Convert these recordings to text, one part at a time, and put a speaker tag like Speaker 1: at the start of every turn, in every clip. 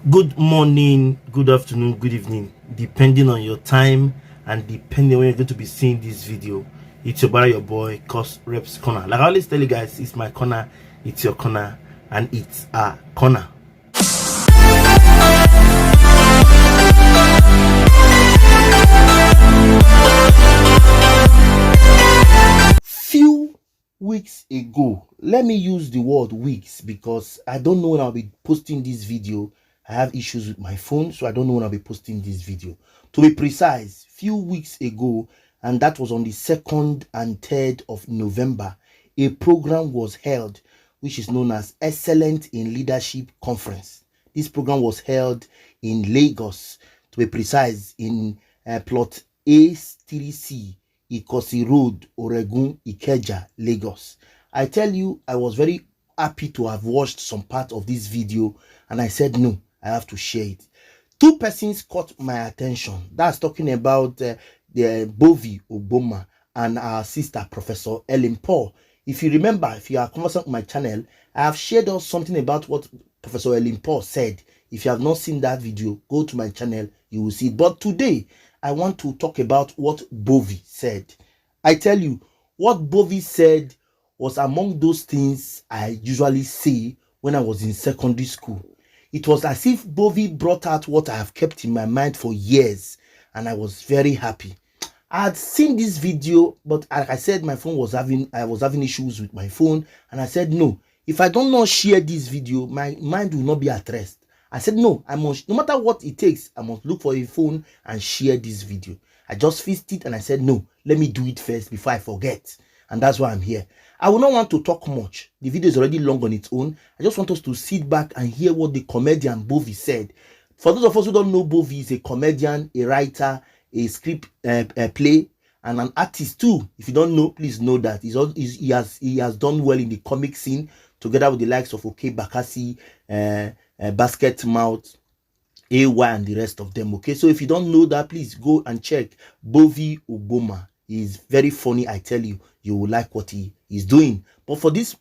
Speaker 1: Good morning, good afternoon, good evening, depending on your time and depending when you're going to be seeing this video. It's your brother, your boy, courserepscorner. Like I always tell you guys, it's my corner, it's your corner, and it's a corner. Few weeks ago, let me use the word weeks because I don't know when I'll be posting this video. I have issues with my phone, so I don't know when I'll be posting this video. To be precise, few weeks ago, and that was on the 2nd and 3rd of November, a program was held which is known as Excellent in Leadership Conference. This program was held in Lagos, to be precise, in plot A3C, Ikosi Road, Oregun, Ikeja, Lagos. I tell you, I was very happy to have watched some part of this video, and I said, no, I have to share it. Two persons caught my attention. That's talking about the BOVI UGBOMA and our sister, Professor Ellen Paul. If you remember, if you are conversant with my channel, I have shared us something about what Professor Ellen Paul said. If you have not seen that video, go to my channel, you will see it. But today, I want to talk about what BOVI said. I tell you, what BOVI said was among those things I usually say when I was in secondary school. It was as if BOVI brought out what I have kept in my mind for years, and I was very happy. I had seen this video, but like I said, I was having issues with my phone, and I said, no, if I don't not share this video, my mind will not be at rest. I said, no, I must, no matter what it takes, I must look for a phone and share this video. I just fixed it and I said, no, let me do it first before I forget. And that's why I'm here. I will not want to talk much. The video is already long on its own. I just want us to sit back and hear what the comedian BOVI said. For those of us who don't know, BOVI is a comedian, a writer, a script play, and an artist too. If you don't know, please know that he has done well in the comic scene together with the likes of OK Bakassi, Basket Mouth, AY, and the rest of them. Okay, so if you don't know that, please go and check BOVI UGBOMA. He's very funny. I tell you, you will like what he is doing. But for this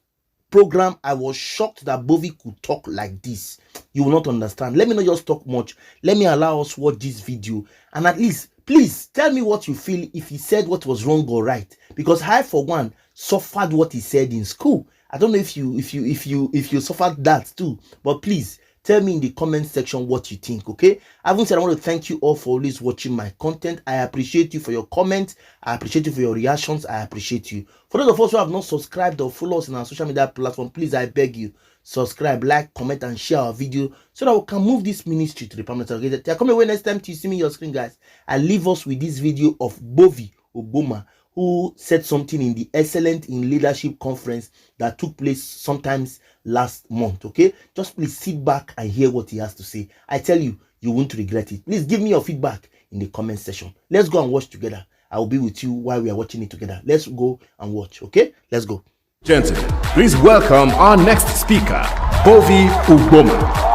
Speaker 1: program, I was shocked that BOVI could talk like this. You will not understand. Let me not just talk much. Let me allow us watch this video, and at least please tell me what you feel if he said what was wrong or right. Because I, for one, suffered what he said in school. I don't know if you suffered that too, but please tell me in the comment section what you think. Okay, having said, I want to thank you all for always watching my content. I appreciate you for your comments. I appreciate you for your reactions. I appreciate you. For those of us who have not subscribed or follow us in our social media platform, please, I beg you, subscribe, like, comment, and share our video so that we can move this ministry to the permanent. Okay, come away next time to see me on your screen, guys. I leave us with this video of BOVI UGBOMA, who said something in the Excellent in Leadership Conference that took place sometimes last month. Okay, just please sit back and hear what he has to say. I tell you, you won't regret it. Please give me your feedback in the comment section. Let's go and watch together. I will be with you while we are watching it together. Let's go and watch. Okay, let's go.
Speaker 2: Gentlemen, please welcome our next speaker, BOVI UGBOMA.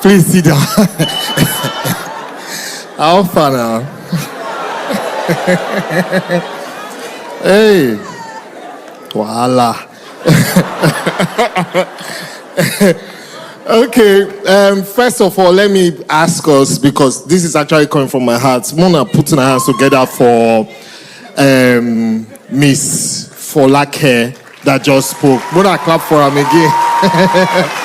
Speaker 3: Please sit down. How far now? Hey, voila. Okay. First of all, let me ask us, because this is actually coming from my heart. Mona putting our hands together for Miss Folake that just spoke. Mona, clap for him again.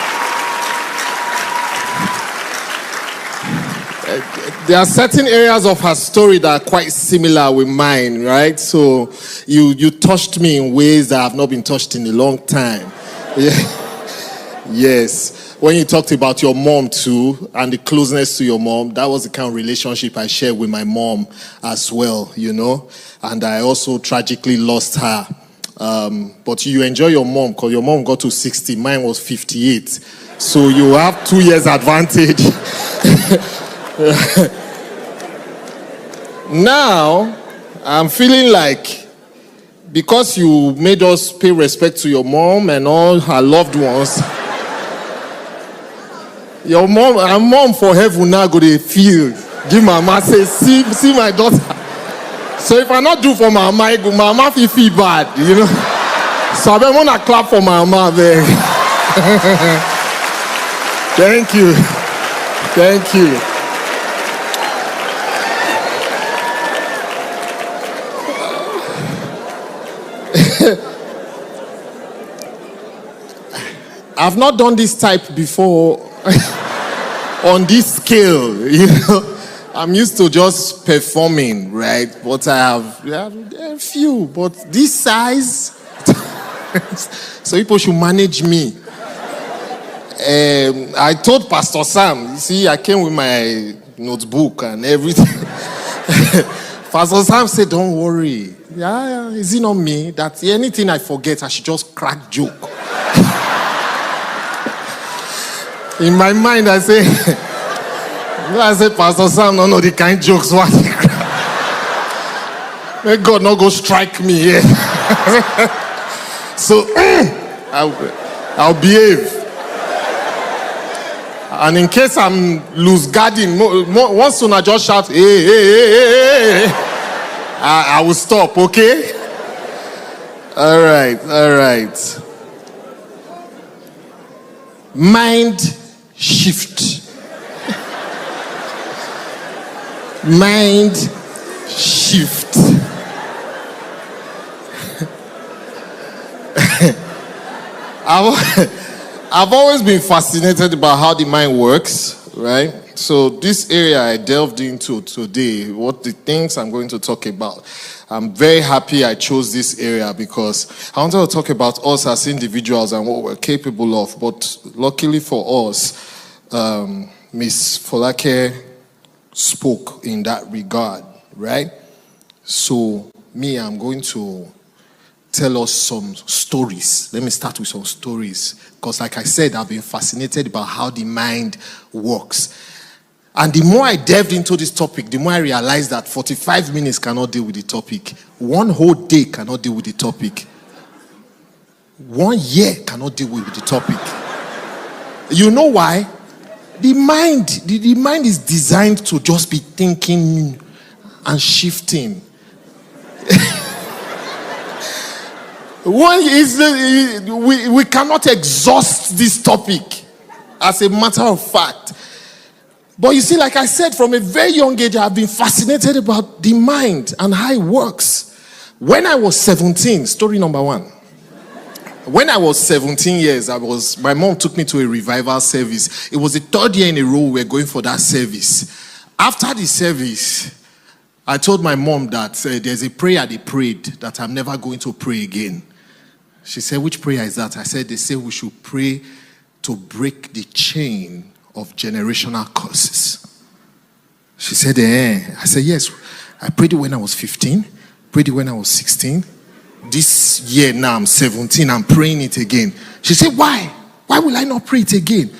Speaker 3: There are certain areas of her story that are quite similar with mine, right? So you touched me in ways that have not been touched in a long time. Yeah. Yes. When you talked about your mom too, and the closeness to your mom, that was the kind of relationship I shared with my mom as well, you know? And I also tragically lost her. But you enjoy your mom, because your mom got to 60, mine was 58. So you have 2 years advantage. Now, I'm feeling like because you made us pay respect to your mom and all her loved ones, your mom and mom for heaven now go to feel. Give mama say, see my daughter. So if I not do for mama, mama feel bad, you know. So I want to clap for mama there. Thank you. Thank you. I've not done this type before on this scale, you know. I'm used to just performing, right? But I have a few, but this size, so people should manage me. I told Pastor Sam, you see, I came with my notebook and everything. Pastor Sam said, don't worry. Yeah, is it not me? That anything I forget, I should just crack joke. In my mind, I say, Pastor Sam, no know the kind jokes what he crack. May God not go strike me here. So, I'll behave. And in case I'm loose guarding, once soon I just shout, hey, I will stop, okay? All right. Mind shift. Mind shift. I've always been fascinated about how the mind works, right? So this area I delved into today, what the things I'm going to talk about. I'm very happy I chose this area because I wanted to talk about us as individuals and what we're capable of. But luckily for us, Miss Folake spoke in that regard, right? So I'm going to tell us some stories. Let me start with some stories. Because like I said, I've been fascinated about how the mind works. And the more I delved into this topic, the more I realized that 45 minutes cannot deal with the topic. 1 whole day cannot deal with the topic. 1 year cannot deal with the topic. You know why? The mind is designed to just be thinking and shifting. We cannot exhaust this topic as a matter of fact. But you see, like I said, from a very young age, I've been fascinated about the mind and how it works. When I was 17, story number 1. When I was 17 years, my mom took me to a revival service. It was the 3rd year in a row we were going for that service. After the service, I told my mom that there's a prayer they prayed that I'm never going to pray again. She said, which prayer is that? I said, they say we should pray to break the chain of generational curses. She said, I said, yes. I prayed it when I was 15, prayed it when I was 16. This year now I'm 17, I'm praying it again. She said, why? Why will I not pray it again?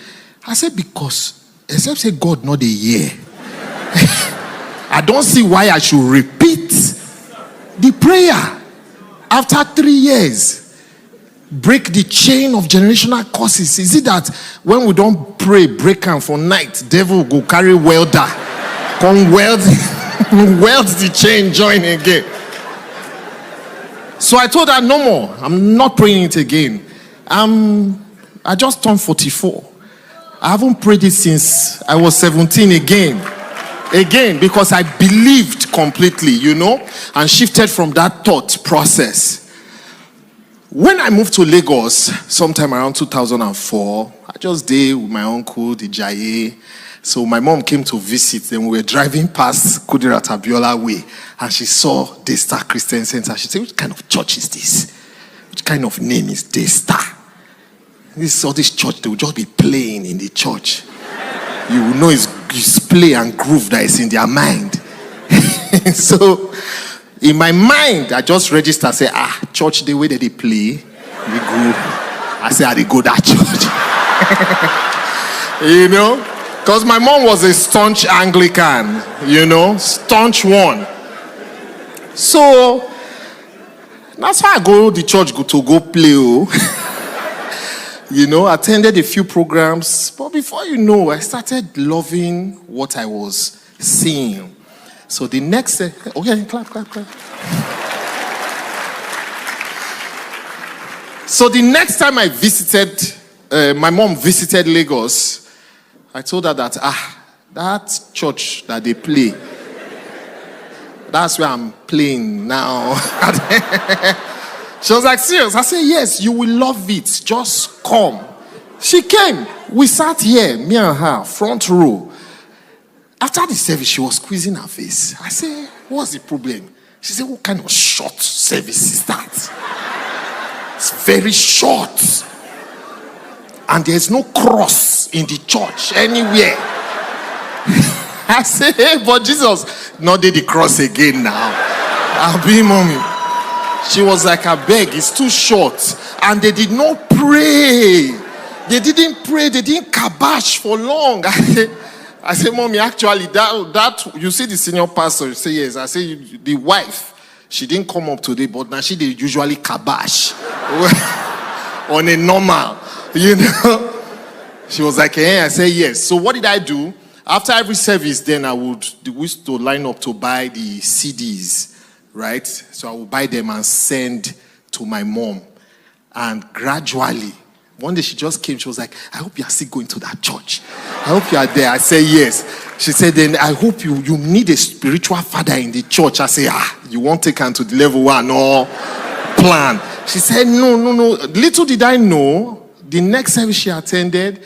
Speaker 3: I said, because, except say God not a year. I don't see why I should repeat the prayer after 3 years. Break the chain of generational curses. Is it that when we don't pray, break them for night, devil go carry welder, come weld the chain, join again. So I told her, no more. I'm not praying it again. I just turned 44. I haven't prayed it since I was 17 again, because I believed completely, you know, and shifted from that thought process. When I moved to Lagos, sometime around 2004, I just did with my uncle, the Jaye. So my mom came to visit, then we were driving past Kudirat Abiola Way, and she saw Daystar Christian Center. She said, which kind of church is this? Which kind of name is Daystar? This church, they will just be playing in the church. You will know it's play and groove that is in their mind. So, in my mind, I just registered, say, church, the way that they play, we go. I say, they go that church. You know? Because my mom was a staunch Anglican, you know, staunch one. So that's why I go to the church to go play. You know, attended a few programs. But before you know, I started loving what I was seeing. So the next... Okay, clap. So the next time I visited... my mom visited Lagos, I told her that, that church that they play, that's where I'm playing now. She was like, serious? I said, yes, you will love it. Just come. She came. We sat here, me and her, front row. After the service, she was squeezing her face. I said, what's the problem? She said, what kind of short service is that? It's very short. And there's no cross in the church anywhere. I said, hey, but Jesus, not did the cross again now. I'll be mommy. She was like, I beg, it's too short. And they did not pray. They didn't pray. They didn't kabash for long. I said, mommy, actually, that you see the senior pastor, you say, yes. I say, the wife, she didn't come up today, but now they usually kabash on a normal, you know. She was like, hey, I said, yes. So what did I do? After every service, then we used to line up to buy the CDs. Right? So I will buy them and send to my mom. And gradually, one day she just came. She was like, I hope you are still going to that church. I hope you are there. I said, yes. She said, then I hope you need a spiritual father in the church. I said, you won't take her to the level 1 or plan. She said, no. Little did I know, the next service she attended,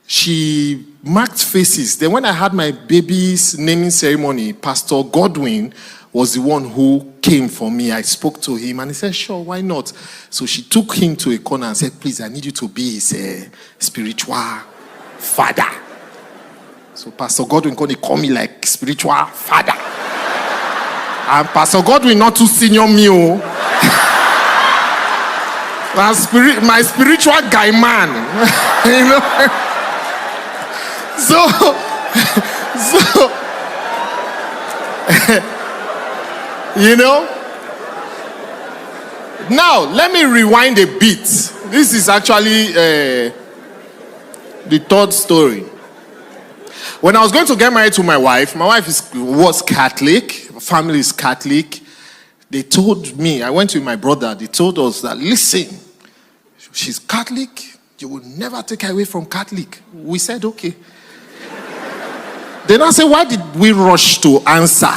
Speaker 3: she marked faces. Then when I had my baby's naming ceremony, Pastor Godwin was the one who came for me. I spoke to him and he said, sure, why not? So she took him to a corner and said, please, I need you to be his spiritual father. So Pastor Godwin call me like spiritual father. And Pastor Godwin not too senior me. My spiritual guy man. You know? So you know? Now, let me rewind a bit. This is actually the third story. When I was going to get married to my wife was Catholic, family is Catholic. They told me, I went with my brother, they told us that, listen, she's Catholic, you will never take her away from Catholic. We said, okay. Then I said, why did we rush to answer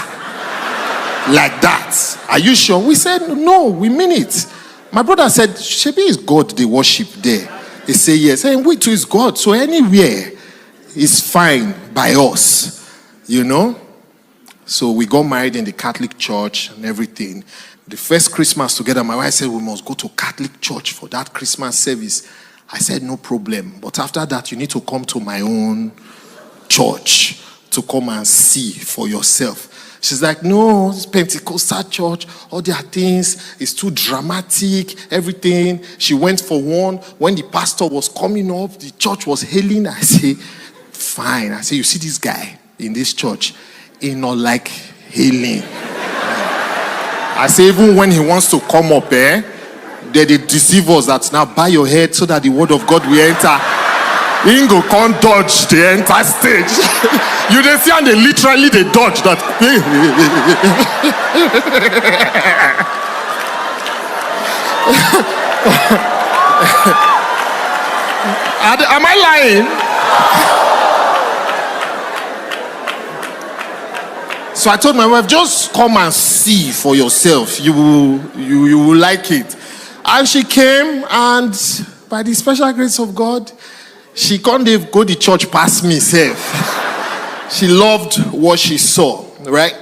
Speaker 3: like that? Are you sure? We said, no, we mean it. My brother said, Shebi is God they worship there. They say yes. And we too is God. So anywhere is fine by us. You know? So we got married in the Catholic church and everything. The first Christmas together, my wife said we must go to Catholic church for that Christmas service. I said, no problem. But after that, you need to come to my own church to come and see for yourself. She's like, no, it's Pentecostal church, all their things, it's too dramatic, everything. She went for one. When the pastor was coming up, the church was hailing. I say, fine. I say, you see this guy in this church, he not like hailing. I say, even when he wants to come up, they deceive us that now bow your head so that the word of God will enter. He go can't dodge the entire stage. You they see and they literally they dodge that. Am I lying? So I told my wife, just come and see for yourself. You will like it. And she came, and by the special grace of God, she can't go to church past me, self. She loved what she saw, right?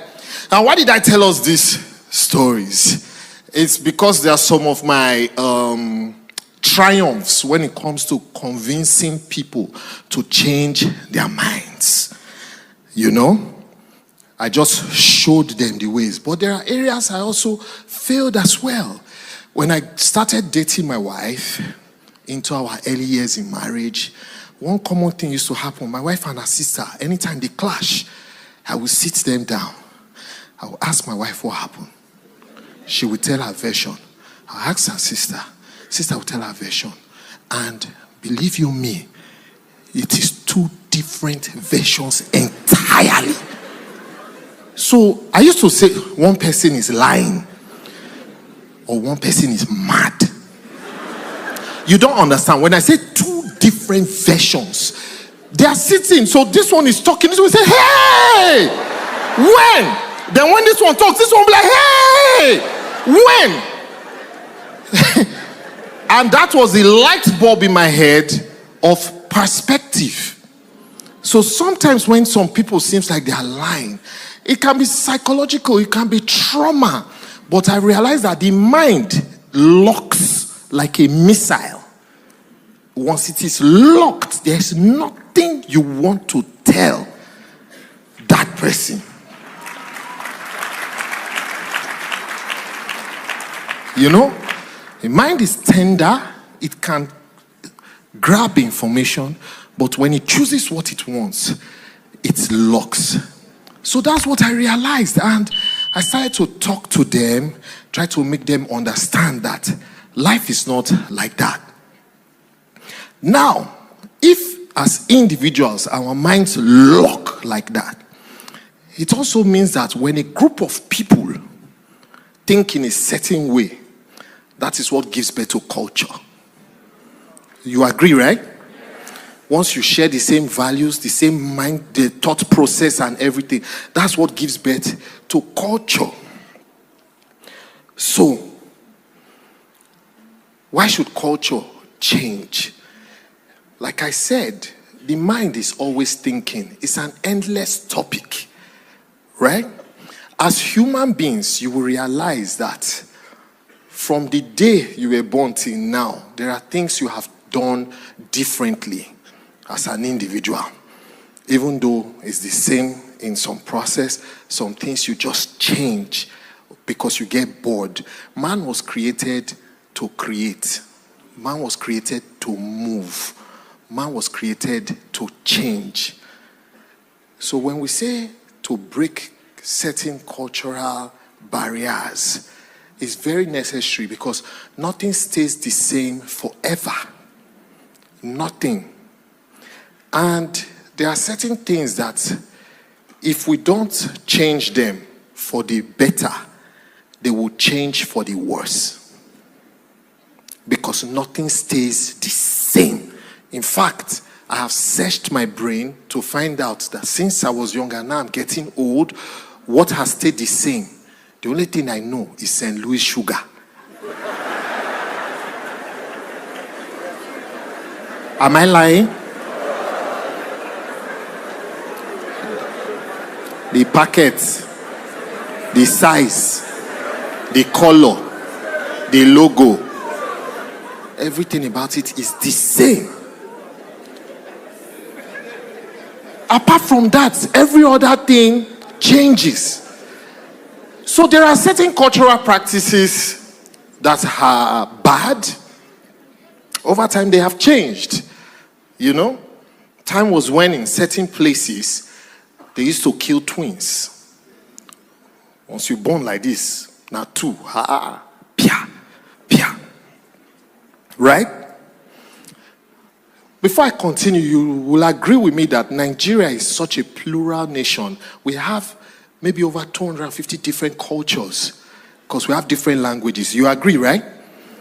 Speaker 3: Now, why did I tell us these stories? It's because they are some of my triumphs when it comes to convincing people to change their minds. You know? I just showed them the ways. But there are areas I also failed as well. When I started dating my wife, into our early years in marriage, one common thing used to happen. My wife and her sister, anytime they clash, I would sit them down. I would ask my wife what happened. she will tell her version. I ask her sister. Sister will tell her version. And believe you me, it is two different versions entirely. So I used to say one person is lying or one person is mad. You don't understand. When I say two different versions, they are sitting. So this one is talking. This one will say, hey! When? Then when this one talks, this one will be like, hey! When? And that was the light bulb in my head of perspective. So sometimes when some people seems like they are lying, it can be psychological, it can be trauma. But I realize that the mind locks like a missile. Once it is locked, there's nothing you want to tell that person. You know, the mind is tender, it can grab information, but when it chooses what it wants, it locks. So that's what I realized, and I started to talk to them, try to make them understand that life is not like that. Now, if as individuals our minds lock like that, it also means that when a group of people think in a certain way, that is what gives birth to culture. You agree, right? Once you share the same values, the same mind, the thought process and everything, that's what gives birth to culture. So, why should culture change? Like I said, the mind is always thinking. It's an endless topic, right? As human beings, you will realize that from the day you were born till now, there are things you have done differently as an individual. Even though it's the same in some process, some things you just change because you get bored. Man was created to create. Man was created to move. Man was created to change. So when we say to break certain cultural barriers, it's very necessary because nothing stays the same forever. Nothing. And there are certain things that if we don't change them for the better, they will change for the worse. Because nothing stays the same. In fact, I have searched my brain to find out that since I was younger, now I'm getting old, what has stayed the same? The only thing I know is St. Louis sugar. Am I lying? The packet, the size, the color, the logo, everything about it is the same. Apart from that, every other thing changes. So there are certain cultural practices that are bad. Over time, they have changed. You know, time was when in certain places, they used to kill twins. Once you're born like this, now two, pia, pia. Right? Before I continue, you will agree with me that Nigeria is such a plural nation. We have maybe over 250 different cultures because we have different languages. You agree, right?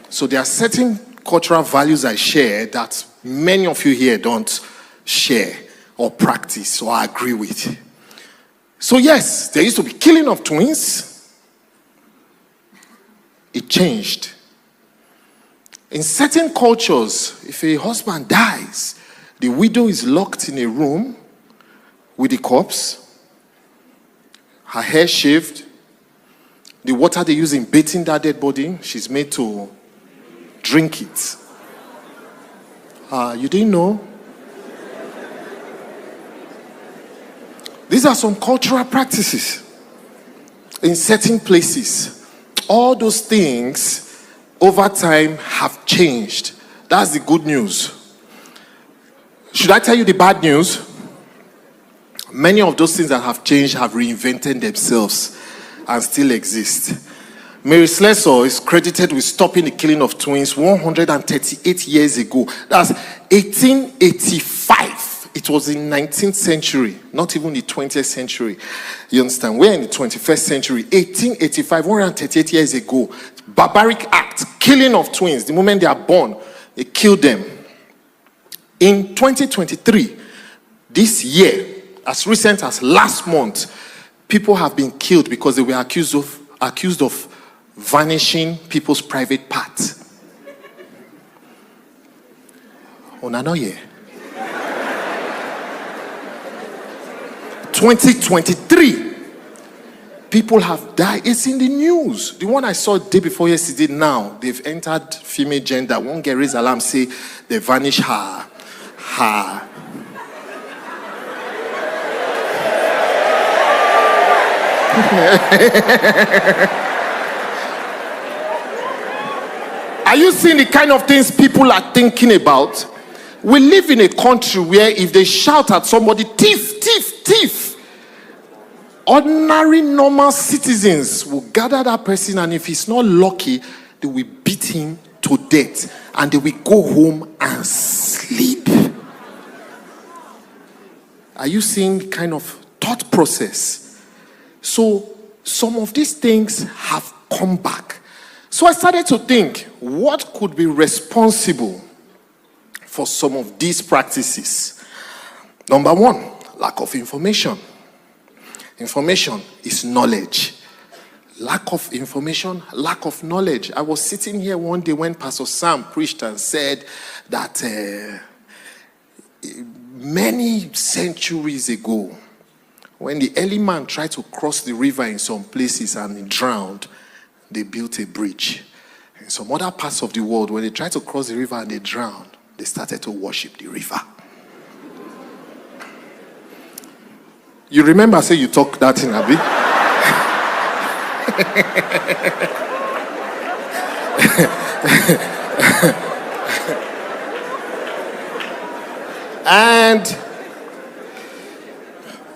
Speaker 3: So there are certain cultural values I share that many of you here don't share or practice or agree with. So yes, there used to be killing of twins. It changed. In certain cultures, if a husband dies, the widow is locked in a room with the corpse, her hair shaved, the water they use in bathing that dead body, she's made to drink it. You didn't know? These are some cultural practices in certain places. All those things over time have changed. That's the good news. Should I tell you the bad news? Many of those things that have changed have reinvented themselves and still exist. Mary Slessor is credited with stopping the killing of twins 138 years ago. That's 1885. It was in 19th century, not even the 20th century. You understand? We're in the 21st century. 1885, 138 years ago. Barbaric act, killing of twins. The moment they are born, they kill them. In 2023, this year, as recent as last month, people have been killed because they were accused of vanishing people's private parts. Onanoye. 2023, people have died. It's in the news. The one I saw the day before yesterday, now they've entered female gender. One girl raised alarm, say they vanish her. Are you seeing the kind of things people are thinking about? We live in a country where if they shout at somebody, thief, thief, thief, ordinary normal citizens will gather that person, and if he's not lucky, they will beat him to death and they will go home and sleep. Are you seeing the kind of thought process? So some of these things have come back. So I started to think, what could be responsible for some of these practices? Number one, lack of information. Information is knowledge. Lack of information, lack of knowledge. I was sitting here one day when Pastor Sam preached and said that many centuries ago, when the early man tried to cross the river in some places and he drowned, they built a bridge. In some other parts of the world, when they tried to cross the river and they drowned, they started to worship the river. You remember, say you talk that in Abi? And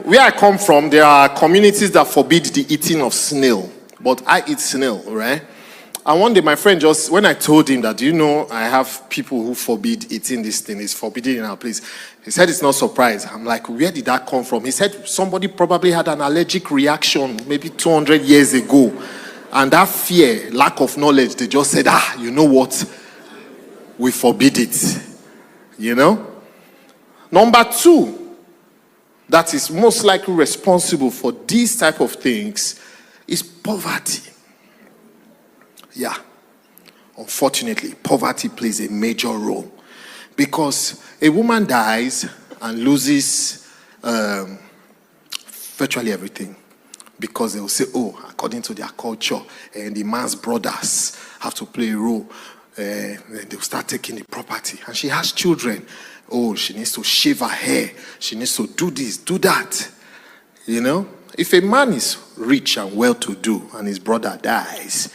Speaker 3: where I come from, there are communities that forbid the eating of snail. But I eat snail, right? And one day my friend just, when I told him that, I have people who forbid eating this thing, it's forbidden in our place. He said it's not surprised. I'm like, where did that come from? He said somebody probably had an allergic reaction maybe 200 years ago. And that fear, lack of knowledge, they just said, you know what? We forbid it. Number two, that is most likely responsible for these type of things is poverty. Yeah. Unfortunately, poverty plays a major role. Because a woman dies and loses virtually everything. Because they will say, according to their culture, and the man's brothers have to play a role. They will start taking the property. And she has children. She needs to shave her hair. She needs to do this, do that. If a man is rich and well-to-do and his brother dies,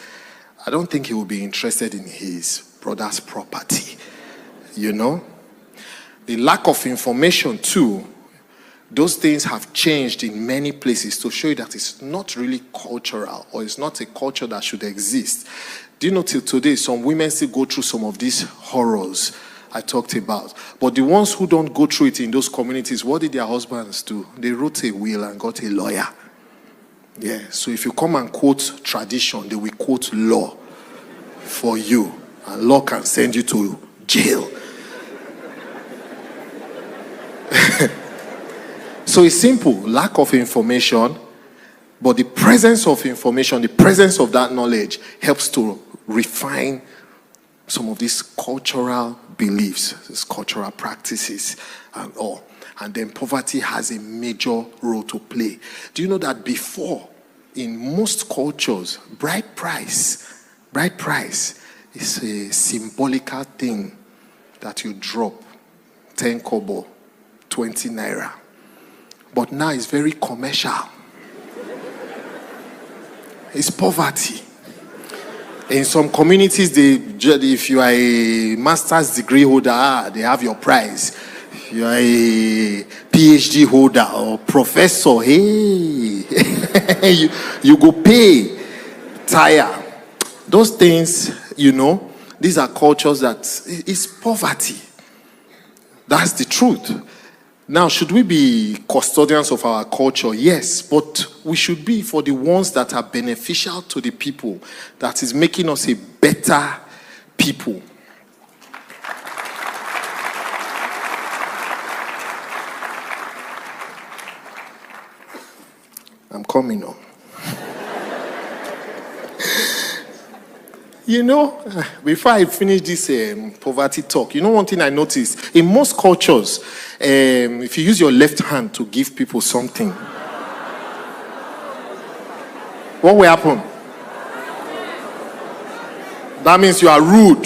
Speaker 3: I don't think he will be interested in his brother's property. The lack of information too, those things have changed in many places to show you that it's not really cultural, or it's not a culture that should exist. Do you know till today some women still go through some of these horrors I talked about? But the ones who don't go through it in those communities, what did their husbands do? They wrote a will and got a lawyer. Yeah, so if you come and quote tradition, they will quote law for you. And law can send you to jail. So it's simple, lack of information, but the presence of information, the presence of that knowledge helps to refine some of these cultural beliefs, these cultural practices and all. And then poverty has a major role to play. Do you know that before, in most cultures, bride price is a symbolical thing that you drop, 10 kobo, 20 naira. But now it's very commercial. It's poverty. In some communities, if you are a master's degree holder, they have your prize. If you are a PhD holder or professor, hey, you go pay, tire. Those things, you know, these are cultures that is poverty. That's the truth. Now, should we be custodians of our culture? Yes, but we should be for the ones that are beneficial to the people, that is making us a better people. I'm coming on. You know, before I finish this poverty talk, you know one thing I noticed? In most cultures, if you use your left hand to give people something, what will happen? That means you are rude,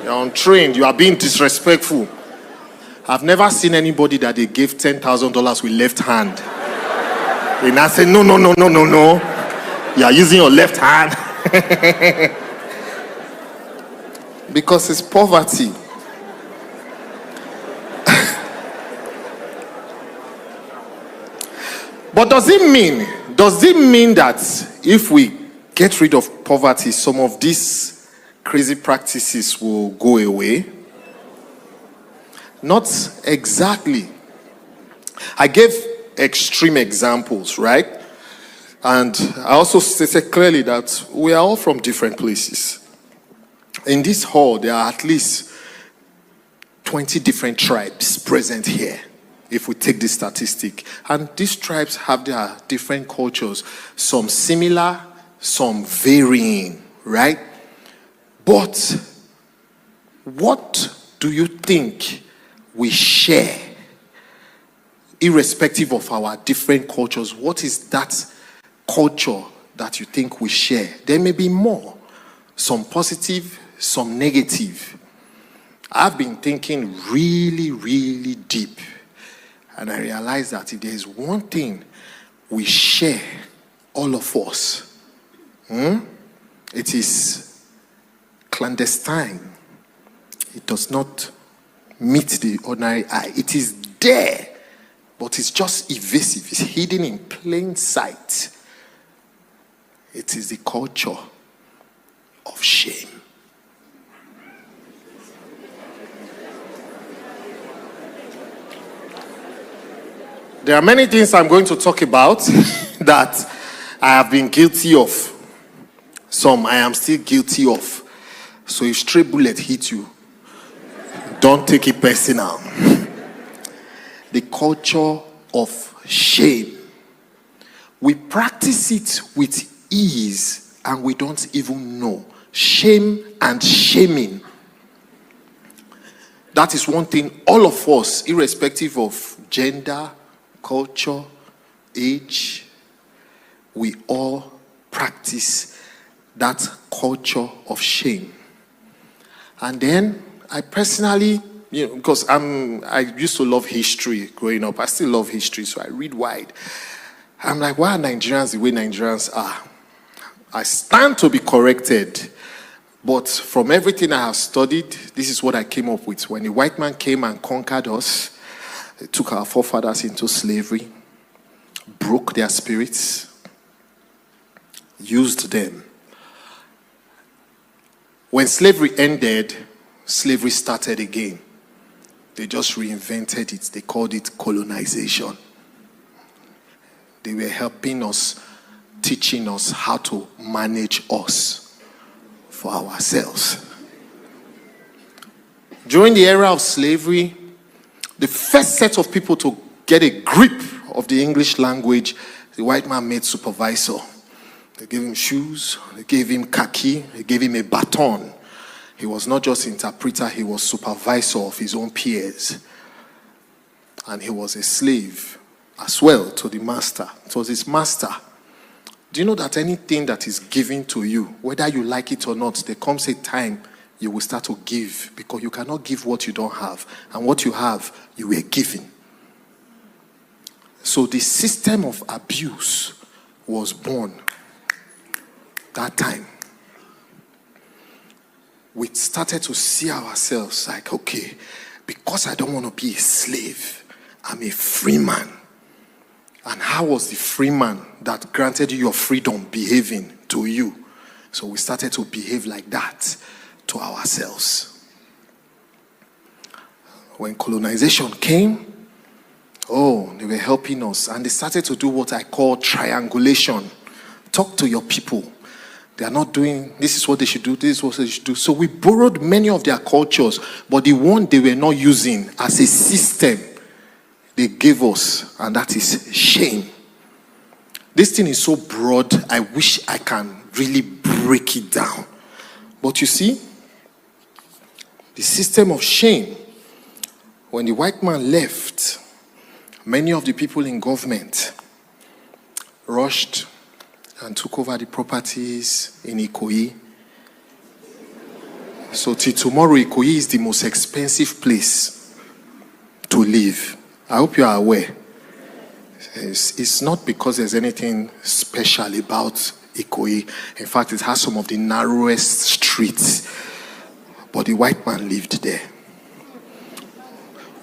Speaker 3: you are untrained, you are being disrespectful. I've never seen anybody that they gave $10,000 with left hand. And I say, no. You are using your left hand. Because it's poverty. But does it mean that if we get rid of poverty, some of these crazy practices will go away? Not exactly. I gave extreme examples, right? And I also stated clearly that we are all from different places. In this hall, there are at least 20 different tribes present here, if we take this statistic. And these tribes have their different cultures, some similar, some varying, right? But what do you think we share, irrespective of our different cultures? What is that culture that you think we share? There may be more, some positive, some negative. I've been thinking really, really deep, and I realized that if there is one thing we share, all of us, it is clandestine. It does not meet the ordinary eye. It is there, but it's just evasive. It's hidden in plain sight. It is the culture of shame. There are many things I'm going to talk about that I have been guilty of. Some I am still guilty of. So if stray bullet hit you, don't take it personal. The culture of shame. We practice it with ease and we don't even know. Shame and shaming. That is one thing all of us, irrespective of gender, culture, age, we all practice that culture of shame. And then I personally, because I used to love history growing up. I still love history, so I read wide. I'm like, why are Nigerians the way Nigerians are? I stand to be corrected. But from everything I have studied, this is what I came up with. When the white man came and conquered us, they took our forefathers into slavery, broke their spirits, used them. When slavery ended, slavery started again. They just reinvented it. They called it colonization. They were helping us, teaching us how to manage us for ourselves. During the era of slavery, the first set of people to get a grip of the English language, the white man made supervisor. They gave him shoes, they gave him khaki, they gave him a baton. He was not just interpreter, he was supervisor of his own peers. And he was a slave as well to the master. It was his master. Do you know that anything that is given to you, whether you like it or not, there comes a time you will start to give, because you cannot give what you don't have. And what you have, you were given. So the system of abuse was born that time. We started to see ourselves like, okay, because I don't want to be a slave, I'm a free man. And how was the free man that granted you your freedom behaving to you? So we started to behave like that to ourselves. When colonization came, they were helping us, and they started to do what I call triangulation. Talk to your people. They are not doing, this is what they should do, this is what they should do. So we borrowed many of their cultures, but the one they were not using as a system, they gave us, and that is shame. This thing is so broad, I wish I can really break it down. But you see, the system of shame, when the white man left, many of the people in government rushed and took over the properties in Ikoyi. So till tomorrow, Ikoyi is the most expensive place to live. I hope you are aware. It's not because there's anything special about Ikoyi. In fact, it has some of the narrowest streets. But the white man lived there.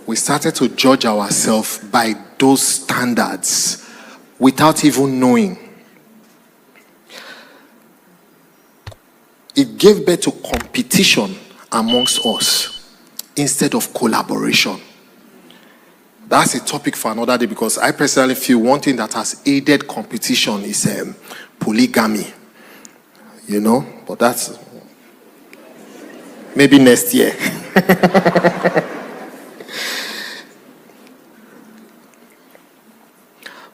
Speaker 3: We started to judge ourselves by those standards without even knowing. It gave birth to competition amongst us instead of collaboration. That's a topic for another day, because I personally feel one thing that has aided competition is polygamy. But that's maybe next year.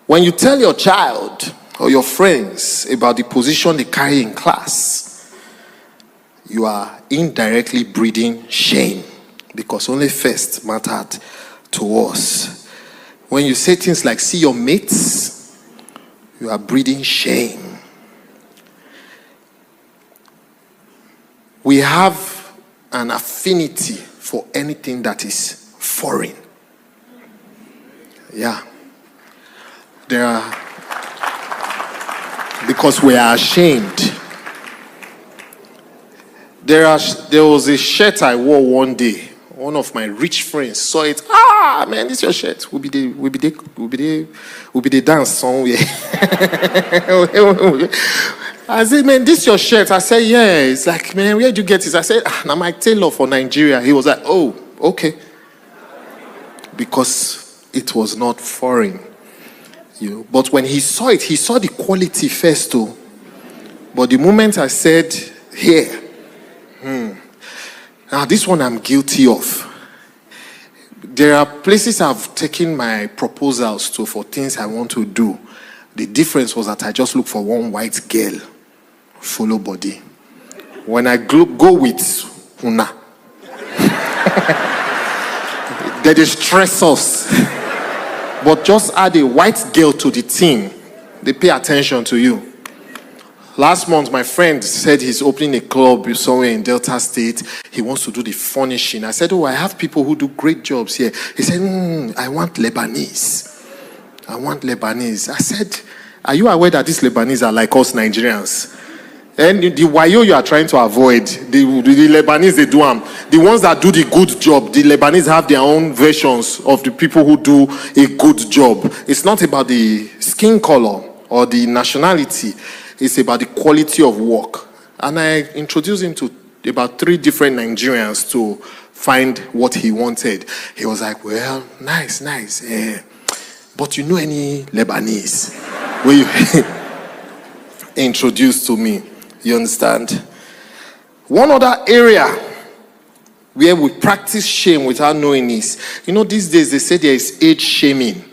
Speaker 3: When you tell your child or your friends about the position they carry in class, you are indirectly breeding shame, because only first mattered to us. When you say things like, see your mates, you are breeding shame. We have an affinity for anything that is foreign. Yeah. Because we are ashamed. There was a shirt I wore one day. One of my rich friends saw it. Man, this is your shirt. We'll be the dance somewhere. I said, man, this is your shirt. I said, yeah. It's like, man, where did you get this? I said, now my tailor for Nigeria. He was like, oh, okay. Because it was not foreign. But when he saw it, he saw the quality first too. But the moment I said, here, now this one I'm guilty of. There are places I've taken my proposals to for things I want to do. The difference was that I just look for one white girl, follow body. When I go with Una, they distress us. But just add a white girl to the team, they pay attention to you. Last month, my friend said he's opening a club somewhere in Delta State. He wants to do the furnishing. I said, I have people who do great jobs here. He said, I want Lebanese. I said, are you aware that these Lebanese are like us Nigerians? And the wayo you are trying to avoid, the Lebanese, they do them. The ones that do the good job, the Lebanese have their own versions of the people who do a good job. It's not about the skin color or the nationality. It's about the quality of work. And I introduced him to about 3 different Nigerians to find what he wanted. He was like, well, nice. But you know any Lebanese? Where you introduced to me. You understand? One other area where we practice shame without knowing is, these days they say there is age shaming.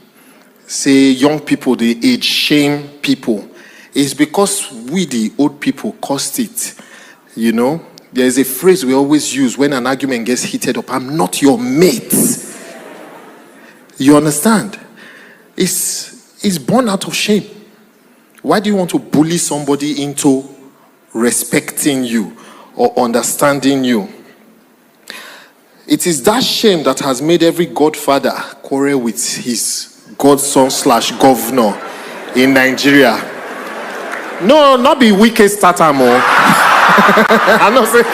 Speaker 3: Say young people, they age shame people. It's because we, the old people, caused it. There's a phrase we always use when an argument gets heated up. I'm not your mate. You understand? It's born out of shame. Why do you want to bully somebody into respecting you or understanding you? It is that shame that has made every godfather quarrel with his godson/governor in Nigeria. No, not be wicked starter more. I'm not saying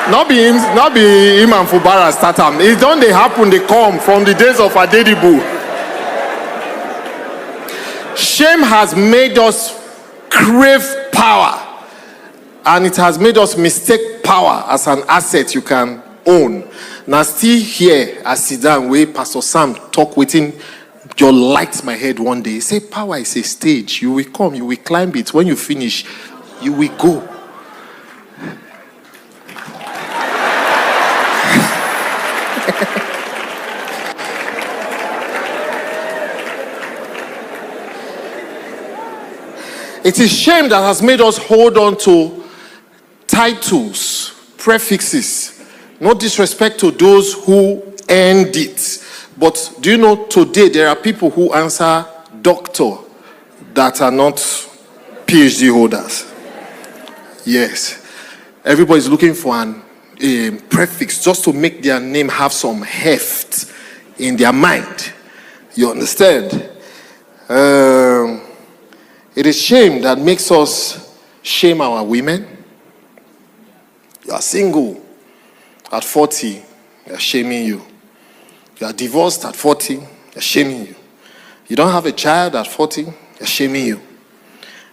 Speaker 3: not be Imam Fubara starter. It don't they happen, they come from the days of Adedibu. Shame has made us crave power. And it has made us mistake power as an asset you can own. Now still here, I sit down where Pastor Sam talk within your light my head one day. He say power is a stage. You will come, you will climb it. When you finish, you will go. It is shame that has made us hold on to titles, prefixes. No disrespect to those who earned it. But do you know today there are people who answer doctor that are not PhD holders? Yes. Everybody's looking for a prefix just to make their name have some heft in their mind. You understand? It is shame that makes us shame our women. You are single at 40, they are shaming you. You are divorced at 40, they're shaming you. You don't have a child at 40, they're shaming you.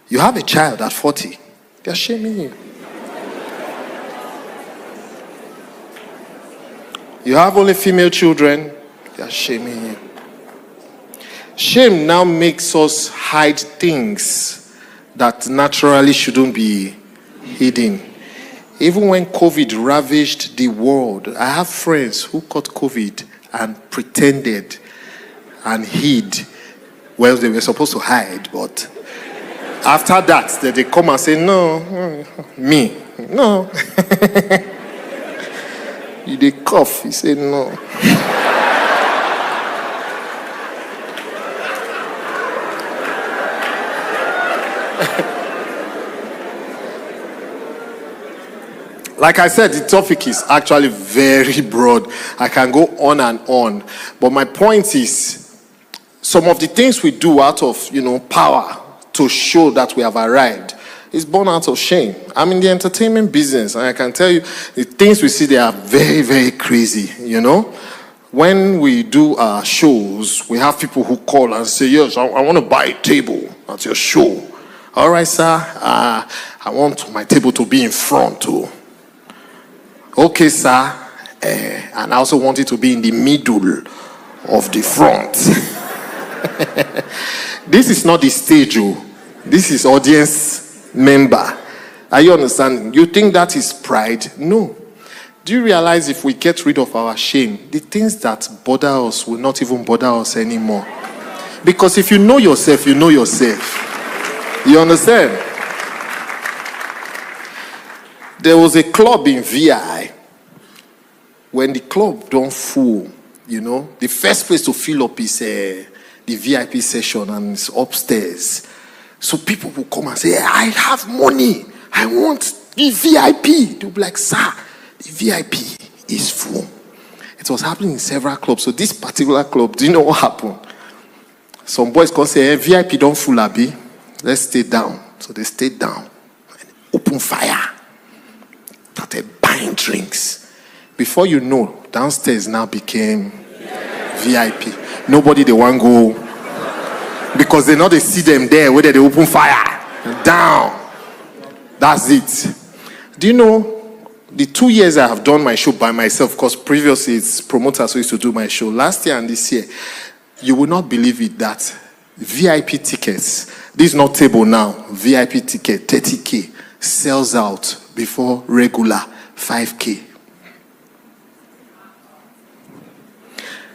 Speaker 3: You have a child at 40, they're shaming you. You have only female children, they're shaming you. Shame now makes us hide things that naturally shouldn't be hidden. Even when COVID ravaged the world, I have friends who caught COVID and pretended and hid. Well, they were supposed to hide, but after that, they come and say, no, me, no. They cough, he said, no. Like I said, the topic is actually very broad. I can go on and on. But my point is, some of the things we do out of, power to show that we have arrived is born out of shame. I'm in the entertainment business, and I can tell you, the things we see there are very, very crazy, When we do our shows, we have people who call and say, yes, I want to buy a table at your show. All right, sir, I want my table to be in front too. Okay, sir, and I also want it to be in the middle of the front. This is not the stage, this is audience member. Are you understanding? You think that is pride? No. Do you realize if we get rid of our shame, the things that bother us will not even bother us anymore? Because if you know yourself, you know yourself. You understand? There was a club in VI. When the club don't full, the first place to fill up is the VIP session, and it's upstairs. So people will come and say, I have money. I want the VIP. They'll be like, sir, the VIP is full. It was happening in several clubs. So this particular club, do you know what happened? Some boys come say, hey, VIP don't full, Abi. Let's stay down. So they stayed down. Open fire. Started buying drinks. Before you know, downstairs now became VIP. Nobody they want go. Because they know they see them there, whether they open fire. Down. That's it. Do you know, the 2 years I have done my show by myself, because previously it's promoters who used to do my show. Last year and this year, you will not believe it that VIP tickets, this is not table now, VIP ticket, 30K, sells out before regular 5K.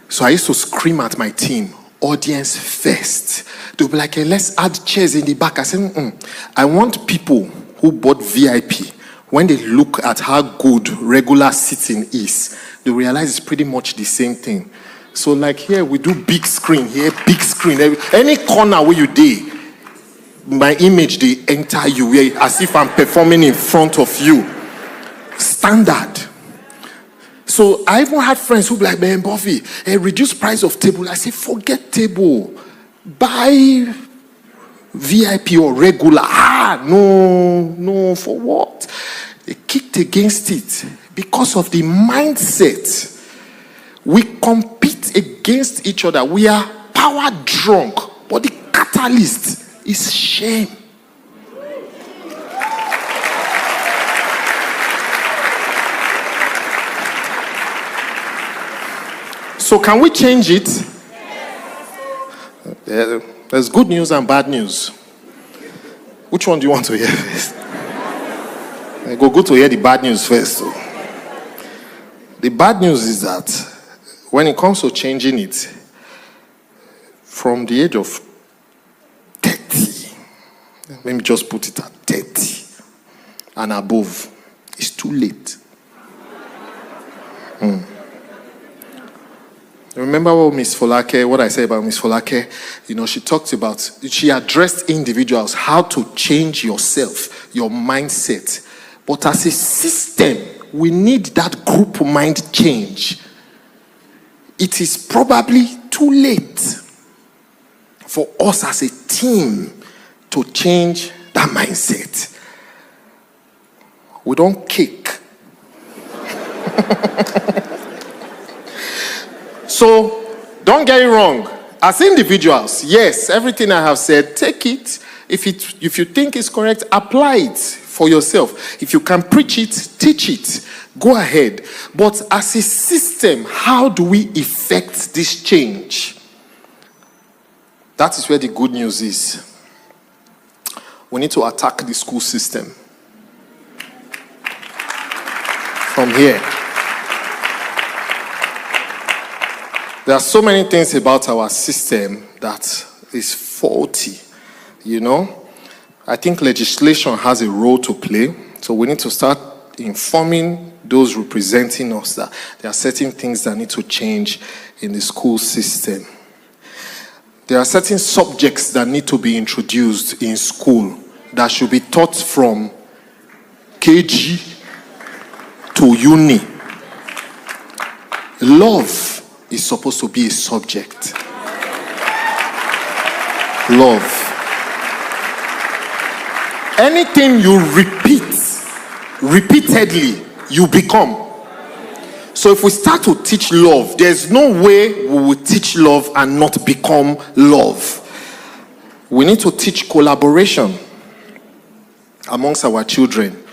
Speaker 3: So I used to scream at my team, audience first. They'll be like, hey, let's add chairs in the back. I said, I want people who bought VIP, when they look at how good regular sitting is, they realize it's pretty much the same thing. So like here, we do big screen, here, big screen. Any corner where you did, my image, they enter you, as if I'm performing in front of you. Standard. So I even had friends who be like, man, Bovi, reduce price of table. I say, forget table. Buy VIP or regular. No, for what? They kicked against it because of the mindset. We compete against each other. We are power drunk, but the catalyst is shame. So can we change it? There's good news and bad news. Which one do you want to hear first? I go good to hear the bad news first. So. The bad news is that when it comes to changing it, from the age of 30, let me just put it at 30 and above, it's too late. Remember what I said about Miss Folake? She talked about, she addressed individuals, how to change yourself, your mindset. But as a system, we need that group mind change. It is probably too late for us as a team to change that mindset. We don't kick. So, don't get it wrong. As individuals, yes, everything I have said, take it. If you think it's correct, apply it for yourself. If you can preach it, teach it. Go ahead. But as a system, how do we effect this change? That is where the good news is. We need to attack the school system. From here. There are so many things about our system that is faulty, I think legislation has a role to play. So we need to start informing those representing us that there are certain things that need to change in the school system. There are certain subjects that need to be introduced in school that should be taught from KG to uni. Love is supposed to be a subject. Love. Anything you repeatedly, you become. So if we start to teach love, there's no way we will teach love and not become love. We need to teach collaboration amongst our children.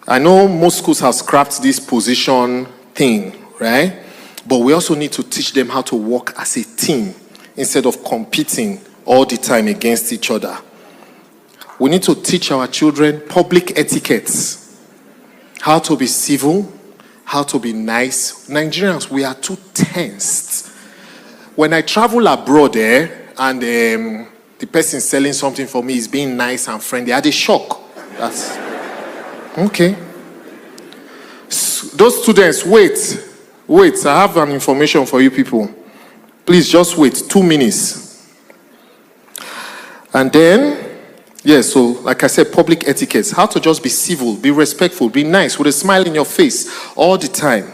Speaker 3: I know most schools have scrapped this position thing, right? But we also need to teach them how to work as a team instead of competing all the time against each other. We need to teach our children public etiquettes, how to be civil, how to be nice. Nigerians, we are too tensed. When I travel abroad and the person selling something for me is being nice and friendly, I had a shock. That's okay. Those students, wait, I have an information for you people. Please just wait 2 minutes. And then, so like I said, public etiquette. How to just be civil, be respectful, be nice, with a smile in your face all the time.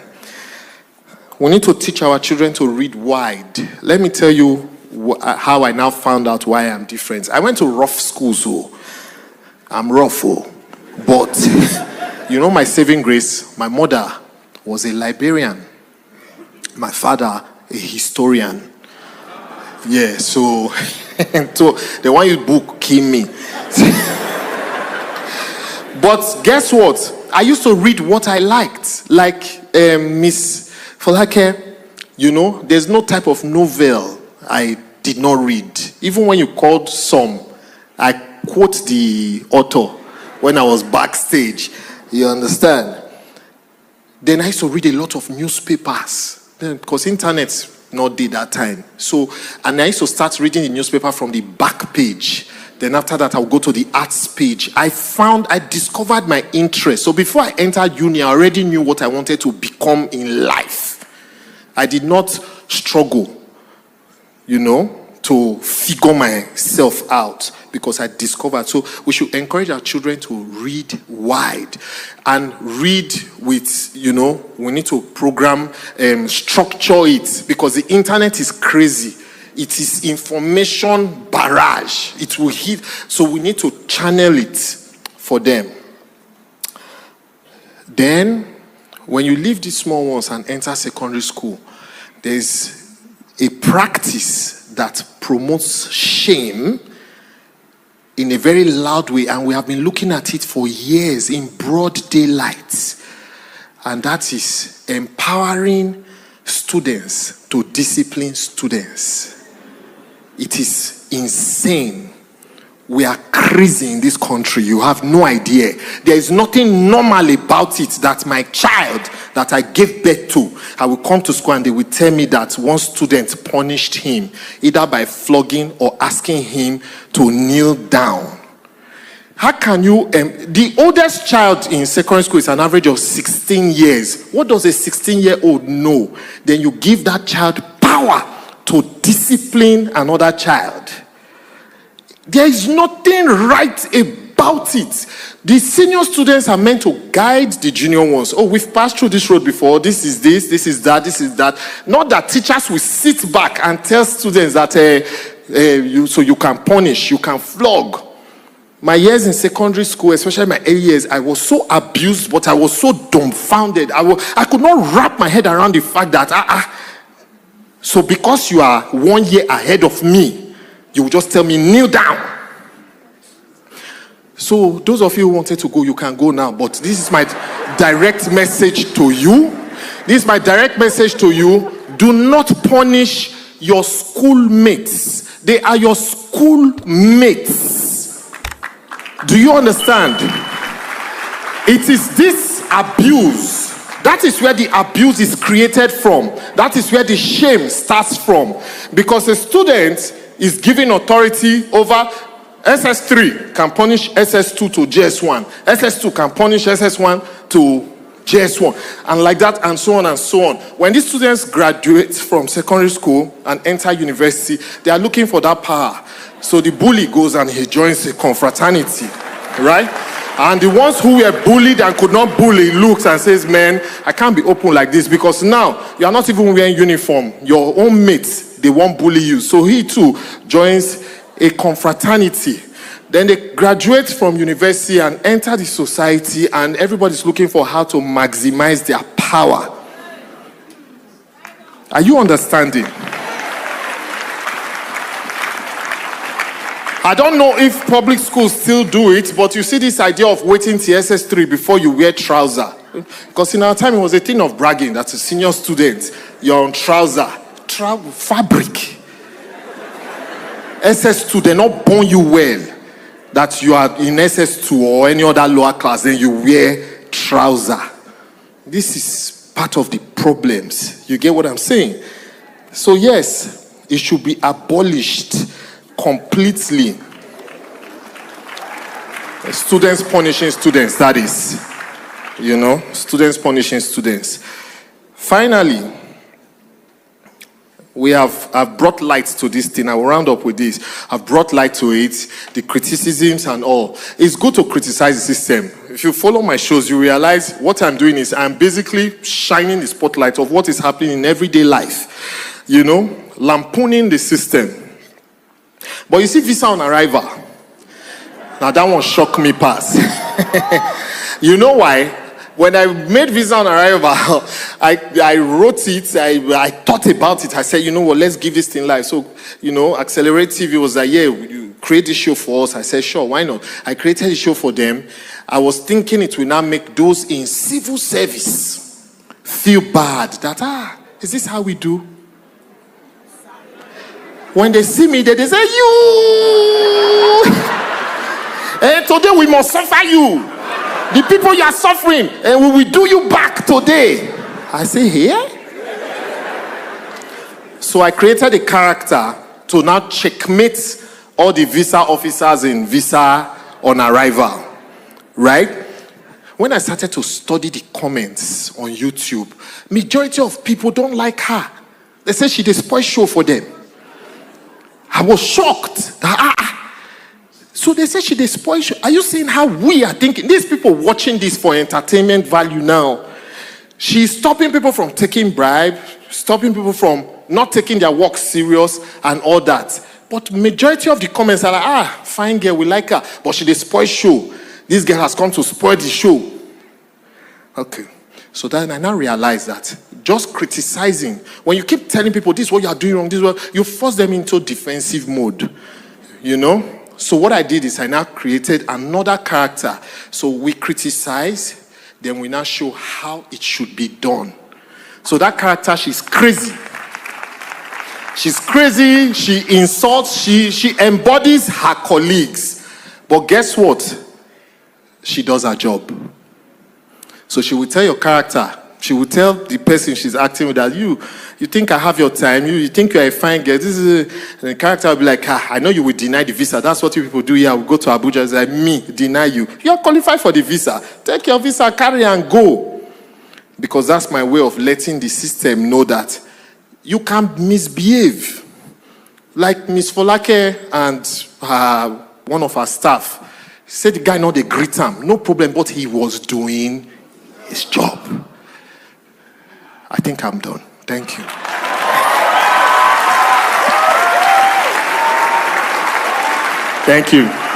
Speaker 3: We need to teach our children to read wide. Let me tell you how I now found out why I'm different. I went to rough schools, so I'm rough, but my saving grace, my mother was a librarian. My father, a historian. Yeah, so the one you book kill me. But guess what? I used to read what I liked. Like Miss Folake, there's no type of novel I did not read. Even when you called some, I quote the author when I was backstage. You understand? Then I used to read a lot of newspapers. Because internet not did that time. So, and I used to start reading the newspaper from the back page. Then after that, I'll go to the arts page. I discovered my interest. So before I entered uni, I already knew what I wanted to become in life. I did not struggle, to figure myself out because I discovered. So we should encourage our children to read wide and read with, we need to program, structure it because the internet is crazy. It is information barrage. It will hit. So we need to channel it for them. Then, when you leave these small ones and enter secondary school, there's a practice that promotes shame in a very loud way, and we have been looking at it for years in broad daylight, and that is empowering students students to discipline students. It is insane. We are crazy in this country. You have no idea. There is nothing normal about it that my child that I gave birth to, I will come to school and they will tell me that one student punished him, either by flogging or asking him to kneel down. How can you, the oldest child in secondary school is an average of 16 years. What does a 16-year-old know? Then you give that child power to discipline another child. There is nothing right about it. The senior students are meant to guide the junior ones. Oh, we've passed through this road before. This is this, this is that, this is that. Not that teachers will sit back and tell students that so you can punish, you can flog. My years in secondary school, especially my early years, I was so abused, but I was so dumbfounded. I could not wrap my head around the fact that, so because you are 1 year ahead of me, you will just tell me, kneel down. So those of you who wanted to go, you can go now. But this is my direct message to you. This is my direct message to you. Do not punish your schoolmates. They are your schoolmates. Do you understand? It is this abuse. That is where the abuse is created from. That is where the shame starts from. Because a student is given authority over SS3 can punish SS2 to JS1. SS2 can punish SS1 to JS1. And like that, and so on and so on. When these students graduate from secondary school and enter university, they are looking for that power. So the bully goes and he joins a confraternity, right? And the ones who were bullied and could not bully looks and says, man, I can't be open like this because now you are not even wearing uniform. Your own mates, they won't bully you. So he too joins a confraternity. Then they graduate from university and enter the society, and everybody's looking for how to maximize their power. Are you understanding? I don't know if public schools still do it, but you see this idea of waiting till SS3 before you wear trouser. Because in our time, it was a thing of bragging that a senior student, you're on trouser. Fabric. SS2, they not born you well. That you are in SS2 or any other lower class, then you wear trouser. This is part of the problems. You get what I'm saying? So yes, it should be abolished completely. Students punishing students, that is. You know, students punishing students. Finally, I've brought light to this thing. I will round up with this. I've brought light to it, the criticisms and all. It's good to criticize the system. If you follow my shows, you realize what I'm doing is I'm basically shining the spotlight of what is happening in everyday life. You know, lampooning the system. But you see visa on arrival. Now that one shocked me past. You know why? When I made visa on arrival, I wrote it, I thought about it. I said, you know what, let's give this thing life. So, you know, Accelerate TV was like, yeah, you create this show for us. I said, sure, why not? I created a show for them. I was thinking it will now make those in civil service feel bad. That, is this how we do? When they see me, they say, you! And today we must suffer you. The people you are suffering, and we will do you back today. I say, here? So I created a character to now checkmate all the visa officers in visa on arrival. Right? When I started to study the comments on YouTube, majority of people don't like her. They say she did spoil show for them. I was shocked. So they say she did spoil show. Are you seeing how we are thinking? These people watching this for entertainment value now. She's stopping people from taking bribe, stopping people from not taking their work serious and all that. But majority of the comments are like, fine girl, we like her. But she did spoil show. This girl has come to spoil the show. Okay. So then I now realize that just criticizing, when you keep telling people this is what you are doing wrong, this is what, you force them into defensive mode. You know? So what I did is I now created another character. So we criticize, then we now show how it should be done. So that character, she's crazy. She's crazy, she insults, she embodies her colleagues. But guess what? She does her job. So she will tell your character, she will tell the person she's acting with that, you think I have your time, you think you're a fine girl. And the character will be like, I know you will deny the visa. That's what you people do here. We'll go to Abuja. It's like, me, deny you. You're qualified for the visa. Take your visa, carry and go. Because that's my way of letting the system know that you can misbehave. Like Miss Folake and one of her staff said the guy not they greet him. No problem, but he was doing his job. I think I'm done. Thank you. Thank you.